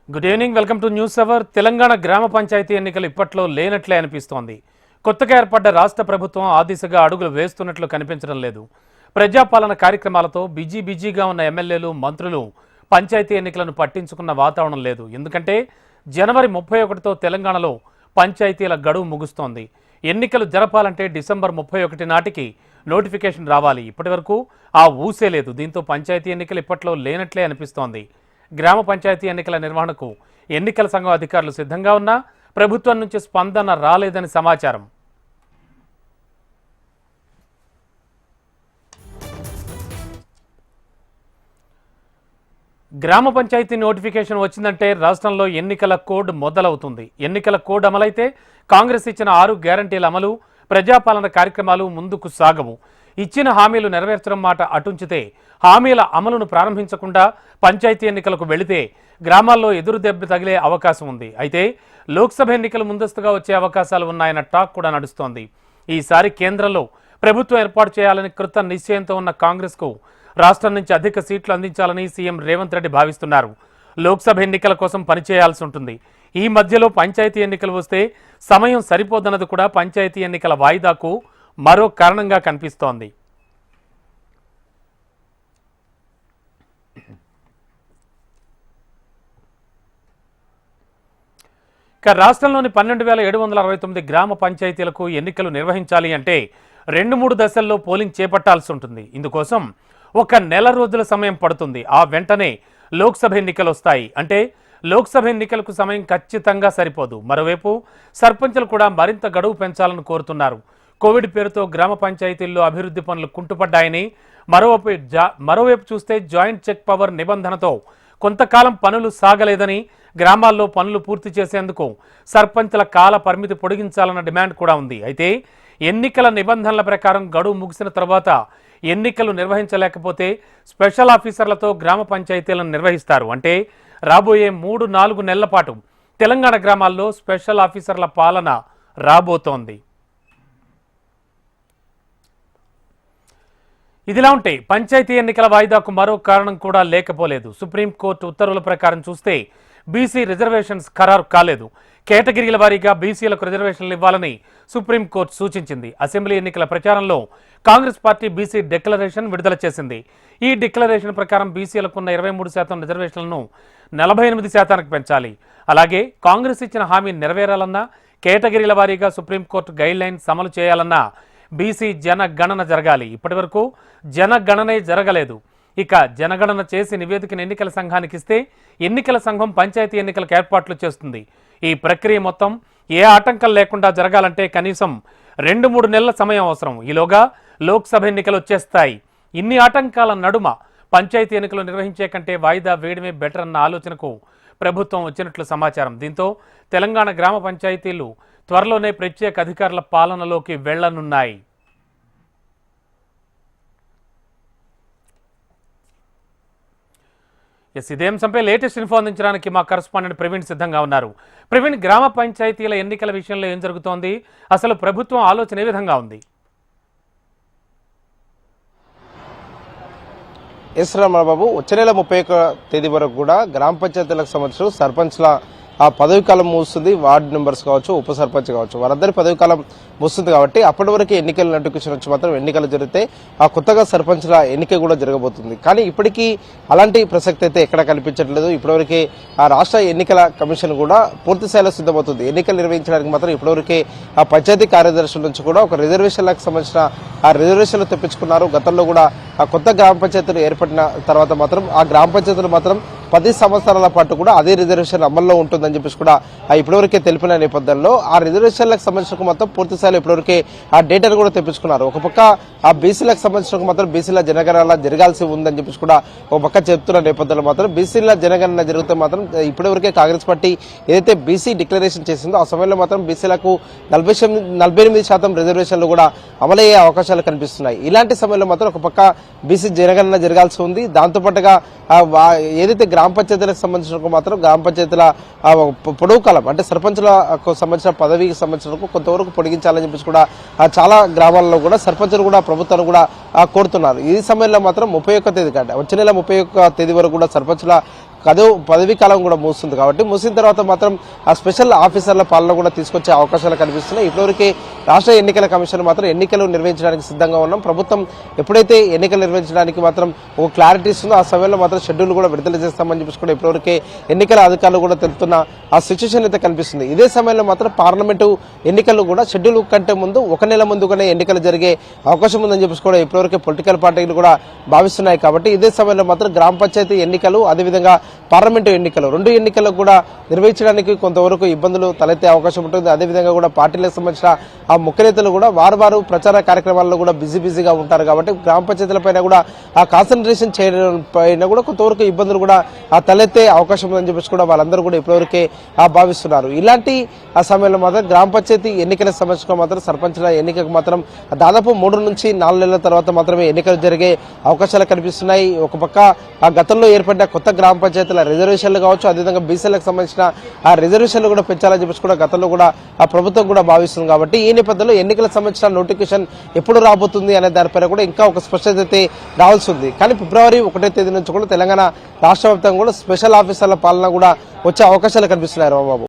Good evening, welcome to news hour. Telangana గ్రామ పంచాయతీ ఎన్నికలు ఇప్పట్లో లేనట్లే అనిపిస్తోంది. కొత్తగా ఏర్పడ్డ రాష్ట్ర ప్రభుత్వం ఆ దిశగా అడుగులు వేస్తున్నట్లు కనిపించడం లేదు. ప్రజాపాలన కార్యక్రమాలతో బిజీగా ఉన్న ఎమ్మెల్యేలు, మంత్రులు పంచాయతీ ఎన్నికలను పట్టించుకున్న వాతావరణం లేదు. ఎందుకంటే జనవరి 31తో తెలంగాణలో పంచాయతీల గడువు ముగుస్తోంది. ఎన్నికలు జరపాలంటే డిసెంబర్ 31 నాటికి నోటిఫికేషన్ రావాలి. ఇప్పటి వరకు ఆ ఊసే లేదు. దీంతో పంచాయతీ ఎన్నికలు ఇప్పట్లో లేనట్లే అనిపిస్తోంది. గ్రామ పంచాయతీ ఎన్నికల నిర్వహణకు ఎన్నికల సంఘం అధికారులు సిద్ధంగా ఉన్నా ప్రభుత్వం నుంచి స్పందన రాలేదని సమాచారం. గ్రామ పంచాయతీ నోటిఫికేషన్ వచ్చిందంటే రాష్ట్రంలో ఎన్నికల కోడ్ మొదలవుతుంది. ఎన్నికల కోడ్ అమలైతే కాంగ్రెస్ ఇచ్చిన 6 గ్యారంటీల అమలు, ప్రజాపాలన కార్యక్రమాలు ముందుకు సాగవు. ఇచ్చిన హామీలు నెరవేర్చడం మాట అటుంచితే హామీల అమలును ప్రారంభించకుండా పంచాయతీ ఎన్నికలకు వెళితే గ్రామాల్లో ఎదురు దెబ్బ తగిలే అవకాశం ఉంది. అయితే లోక్సభ ఎన్నికలు ముందస్తుగా వచ్చే అవకాశాలు ఉన్నాయన్న టాక్ కూడా నడుస్తోంది. ఈసారి కేంద్రంలో ప్రభుత్వం ఏర్పాటు చేయాలని కృత నిశ్చయంతో ఉన్న కాంగ్రెస్కు రాష్ట్రం నుంచి అధిక సీట్లు అందించాలని సీఎం రేవంత్ రెడ్డి భావిస్తున్నారు. లోక్సభ ఎన్నికల కోసం పనిచేయాల్సి ఉంటుంది. ఈ మధ్యలో పంచాయతీ ఎన్నికలు వస్తే సమయం సరిపోదన్నది కూడా పంచాయతీ ఎన్నికల వాయిదాకు మరో కారణంగా కనిపిస్తోంది. ఇక రాష్ట్రంలోని 12,769 గ్రామ పంచాయతీలకు ఎన్నికలు నిర్వహించాలి అంటే 2-3 దశల్లో పోలింగ్ చేపట్టాల్సి ఉంటుంది. ఇందుకోసం 1 నెల రోజుల సమయం పడుతుంది. ఆ వెంటనే లోక్సభ ఎన్నికలు వస్తాయి. అంటే లోక్సభ ఎన్నికలకు సమయం ఖచ్చితంగా సరిపోదు. మరోవైపు సర్పంచులు కూడా మరింత గడువు పెంచాలని కోరుతున్నారు. కోవిడ్ పేరుతో గ్రామ పంచాయతీల్లో అభివృద్ధి పనులు కుంటుపడ్డాయని, మరోవైపు చూస్తే జాయింట్ చెక్ పవర్ నిబంధనతో కొంతకాలం పనులు సాగలేదని, గ్రామాల్లో పనులు పూర్తి చేసేందుకు సర్పంచుల కాల పరిమితి పొడిగించాలన్న డిమాండ్ కూడా ఉంది. అయితే ఎన్నికల నిబంధనల ప్రకారం గడువు ముగిసిన తర్వాత ఎన్నికలు నిర్వహించలేకపోతే స్పెషల్ ఆఫీసర్లతో గ్రామ పంచాయతీలను నిర్వహిస్తారు. అంటే రాబోయే 3-4 నెలల పాటు తెలంగాణ గ్రామాల్లో స్పెషల్ ఆఫీసర్ల పాలన రాబోతోంది. ఇదిలా ఉంటే పంచాయతీ ఎన్నికల వాయిదాకు మరో కారణం కూడా లేకపోలేదు. సుప్రీంకోర్టు ఉత్తర్వుల ప్రకారం చూస్తే బీసీ రిజర్వేషన్స్ ఖరారు కాలేదు. కేటగిరీల వారీగా బీసీలకు రిజర్వేషన్లు ఇవ్వాలని సుప్రీంకోర్టు సూచించింది. అసెంబ్లీ ఎన్నికల ప్రచారంలో కాంగ్రెస్ పార్టీ బీసీ డిక్లరేషన్ విడుదల చేసింది. ఈ డిక్లరేషన్ ప్రకారం బీసీలకున్న 23% రిజర్వేషన్లను 48% పెంచాలి. అలాగే కాంగ్రెస్ ఇచ్చిన హామీ నెరవేరాలన్నా, కేటగిరీల వారీగా సుప్రీంకోర్టు గైడ్ లైన్స్ అమలు చేయాలన్నా బీసీ జనగణన జరగాలి. ఇప్పటి వరకు జనగణనే జరగలేదు. ఇక జనగణన చేసి నివేదికను ఎన్నికల సంఘానికి ఇస్తే ఎన్నికల సంఘం పంచాయతీ ఎన్నికలకు ఏర్పాట్లు చేస్తుంది. ఈ ప్రక్రియ మొత్తం ఏ ఆటంకం లేకుండా జరగాలంటే కనీసం 2-3 నెలల సమయం అవసరం. ఈలోగా లోక్సభ ఎన్నికలు వచ్చేస్తాయి. ఇన్ని ఆటంకాల నడుమ పంచాయతీ ఎన్నికలు నిర్వహించే కంటే వాయిదా వేయడమే బెటర్ అన్న ఆలోచనకు ప్రభుత్వం వచ్చినట్లు సమాచారం. దీంతో తెలంగాణ గ్రామ పంచాయతీలు త్వరలోనే ప్రత్యేక అధికారుల పాలనలోకి వెళ్లనున్నాయి. ఇదే అంశంపై లేటెస్ట్ ఇన్ఫో అందించడానికి మా కరెస్పాండెంట్ ప్రవీణ్ సిద్ధంగా ఉన్నారు. ప్రవీణ్, గ్రామ పంచాయతీల ఎన్నికల విషయంలో ఏం జరుగుతోంది? అసలు ప్రభుత్వం ఆలోచన ఏ విధంగా ఉంది? ఎస్ రామబాబు, వచ్చే నెల 31వ తేదీ వరకు కూడా గ్రామ పంచాయతీలకు సంబంధించిన సర్పంచ్ల ఆ పదవి కాలం ముగుస్తుంది. వార్డు మెంబర్స్ కావచ్చు, ఉప సర్పంచ్ కావచ్చు, వారందరి పదవి కాలం ముగుస్తుంది. కాబట్టి అప్పటి వరకు ఎన్నికల నోటిఫికేషన్ వచ్చి మాత్రం ఎన్నికలు జరిగితే ఆ కొత్తగా సర్పంచ్ల ఎన్నిక కూడా జరగబోతుంది. కానీ ఇప్పటికీ అలాంటి ప్రసక్తి అయితే ఎక్కడ కనిపించట్లేదు. ఇప్పటివరకే ఆ రాష్ట్ర ఎన్నికల కమిషన్ కూడా పూర్తి స్థాయిలో సిద్ధమవుతుంది. ఎన్నికలు నిర్వహించడానికి మాత్రం ఇప్పటివరకే ఆ పంచాయతీ కార్యదర్శుల నుంచి కూడా ఒక రిజర్వేషన్లకు సంబంధించిన ఆ రిజర్వేషన్లు తెప్పించుకున్నారు. గతంలో కూడా ఆ కొత్త గ్రామ పంచాయతీలు ఏర్పడిన తర్వాత మాత్రం ఆ గ్రామ పంచాయతీలు మాత్రం 10 సంవత్సరాల పాటు కూడా అదే రిజర్వేషన్ అమల్లో ఉంటుందని చెప్పేసి కూడా ఇప్పటివరకే తెలిపిన నేపథ్యంలో ఆ రిజర్వేషన్లకు సంబంధించిన మొత్తం పూర్తి స్థాయిలో ఇప్పటివరకే ఆ డేటాను కూడా తెప్పించుకున్నారు. ఒక పక్క ఆ బీసీలకు సంబంధించిన మాత్రం బీసీల జనగణన జరగాల్సి ఉందని చెప్పేసి కూడా ఒక పక్క చెప్తున్న నేపథ్యంలో మాత్రం బీసీల జనగణన జరిగితే మాత్రం ఇప్పటివరకే కాంగ్రెస్ పార్టీ ఏదైతే బీసీ డిక్లరేషన్ చేసిందో ఆ సమయంలో మాత్రం బీసీలకు 48% రిజర్వేషన్లు కూడా అమలయ్యే అవకాశాలు కనిపిస్తున్నాయి. ఇలాంటి సమయంలో మాత్రం ఒక పక్క బీసీ జనగణన జరగాల్సి ఉంది. దాంతోపాటుగా ఏదైతే గ్రామ పంచాయతీలకు సంబంధించిన మాత్రం గ్రామ పంచాయతీల పొడవు కాలం అంటే సర్పంచులకు సంబంధించిన పదవికి సంబంధించిన కొంతవరకు పొడిగించాలని చెప్పేసి కూడా చాలా గ్రామాల్లో కూడా సర్పంచులు కూడా ప్రభుత్వాన్ని కూడా కోరుతున్నారు. ఈ సమయంలో మాత్రం 31వ తేదీ కంటే వచ్చే నెల 31వ తేదీ వరకు కూడా సర్పంచుల పదవీ కాలం కూడా ముగుస్తుంది కాబట్టి ముగిసిన తర్వాత మాత్రం ఆ స్పెషల్ ఆఫీసర్ల పాలన కూడా తీసుకొచ్చే అవకాశాలు కనిపిస్తున్నాయి. ఇప్పటివరకు రాష్ట్ర ఎన్నికల కమిషన్ మాత్రం ఎన్నికలు నిర్వహించడానికి సిద్ధంగా ఉన్నాం. ప్రభుత్వం ఎప్పుడైతే ఎన్నికలు నిర్వహించడానికి మాత్రం ఒక క్లారిటీ ఇస్తుందో ఆ సమయంలో మాత్రం షెడ్యూల్ కూడా విడుదల చేస్తామని చెప్పి కూడా ఇప్పటివరకే ఎన్నికల అధికారులు కూడా తెలుపుతున్న ఆ సిచ్యువేషన్ అయితే కనిపిస్తుంది. ఇదే సమయంలో మాత్రం పార్లమెంటు ఎన్నికలు కూడా షెడ్యూల్ కంటే ముందు 1 నెల ముందుగానే ఎన్నికలు జరిగే అవకాశం ఉందని చెప్పి కూడా ఇప్పటివరకే పొలిటికల్ పార్టీలు కూడా భావిస్తున్నాయి. కాబట్టి ఇదే సమయంలో మాత్రం గ్రామ పంచాయతీ ఎన్నికలు అదేవిధంగా పార్లమెంటు ఎన్నికలు 2 ఎన్నికలకు కూడా నిర్వహించడానికి కొంతవరకు ఇబ్బందులు తలెత్తే అవకాశం ఉంటుంది. అదేవిధంగా కూడా పార్టీలకు సంబంధించిన ఆ ముఖ్య నేతలు కూడా వారు ప్రచార కార్యక్రమాల్లో కూడా బిజీగా ఉంటారు. కాబట్టి గ్రామ పంచాయతీల పైన కూడా ఆ కాన్సన్ట్రేషన్ చేయడం పైన కూడా కొంతవరకు ఇబ్బందులు కూడా ఆ తలెత్తే అవకాశం ఉందని చెప్పేసి కూడా వాళ్ళందరూ కూడా ఇప్పటివరకే భావిస్తున్నారు. ఇలాంటి ఆ సమయంలో మాత్రం గ్రామ పంచాయతీ ఎన్నికల సమస్యకు మాత్రం సర్పంచ్ల ఎన్నికకు మాత్రం దాదాపు 3 నుంచి 4 నెలల తర్వాత మాత్రమే ఎన్నికలు జరిగే అవకాశాలు కనిపిస్తున్నాయి. ఒక పక్క ఆ గతంలో ఏర్పడిన కొత్త గ్రామ పంచాయతీల రిజర్వేషన్లు కావచ్చు, అదేవిధంగా బీసీలకు సంబంధించిన ఆ రిజర్వేషన్లు కూడా పెంచాలని చెప్పేసి కూడా గతంలో కూడా ఆ ప్రభుత్వం కూడా భావిస్తుంది. కాబట్టి ఈ నేపథ్యంలో ఎన్నికలకు సంబంధించిన నోటిఫికేషన్ ఎప్పుడు రాబోతుంది అనే దానిపైన కూడా ఇంకా ఒక స్పష్టత అయితే రావాల్సి ఉంది. కానీ ఫిబ్రవరి 1వ తేదీ నుంచి కూడా తెలంగాణ రాష్ట్ర వ్యాప్తంగా కూడా స్పెషల్ ఆఫీసర్ల పాలన కూడా వచ్చే అవకాశాలు కనిపిస్తున్నాయి రాంబాబు.